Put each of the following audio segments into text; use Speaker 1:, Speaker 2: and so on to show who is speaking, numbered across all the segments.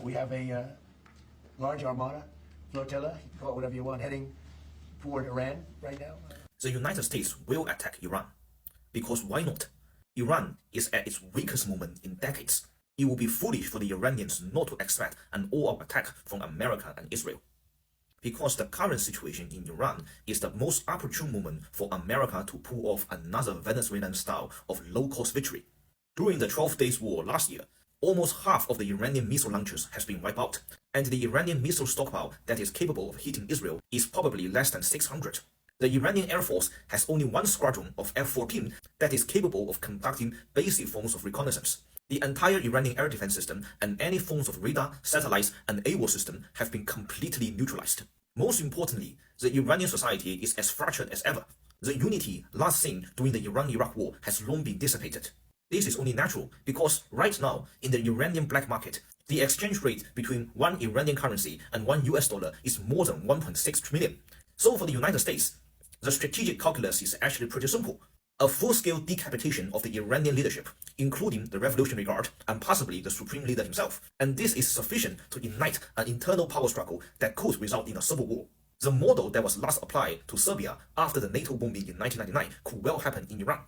Speaker 1: We have a large armada, flotilla, call it whatever you want, heading toward Iran right now.
Speaker 2: The United States will attack Iran. Because why not? Iran is at its weakest moment in decades. It would be foolish for the Iranians not to expect an all-out attack from America and Israel. Because the current situation in Iran is the most opportune moment for America to pull off another Venezuelan style of low-cost victory. During the 12 Days War last year, almost half of the Iranian missile launchers has been wiped out, and the Iranian missile stockpile that is capable of hitting Israel is probably less than 600. The Iranian Air Force has only one squadron of F-14 that is capable of conducting basic forms of reconnaissance. The entire Iranian air defense system and any forms of radar, satellites, and AWOL system have been completely neutralized. Most importantly, the Iranian society is as fractured as ever. The unity last seen during the Iran-Iraq war has long been dissipated. This is only natural because right now, in the Iranian black market, the exchange rate between one Iranian currency and one US dollar is more than 1.6 trillion. So for the United States, the strategic calculus is actually pretty simple. A full-scale decapitation of the Iranian leadership, including the Revolutionary Guard and possibly the Supreme Leader himself. And this is sufficient to ignite an internal power struggle that could result in a civil war. The model that was last applied to Serbia after the NATO bombing in 1999 could well happen in Iran.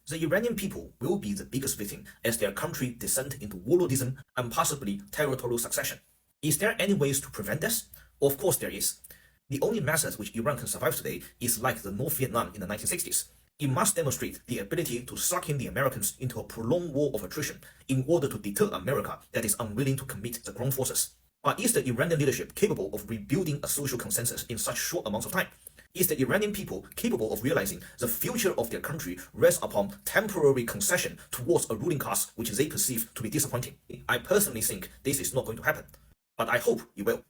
Speaker 2: The Iranian people will be the biggest victim as their country descends into warlordism and possibly territorial succession. Is there any ways to prevent this? Of course there is. The only method which Iran can survive today is like the North Vietnam in the 1960s. It must demonstrate the ability to suck in the Americans into a prolonged war of attrition in order to deter America that is unwilling to commit the ground forces. But is the Iranian leadership capable of rebuilding a social consensus in such short amounts of time? Is the Iranian people capable of realizing the future of their country rests upon temporary concession towards a ruling class which they perceive to be disappointing? I personally think this is not going to happen, but I hope it will.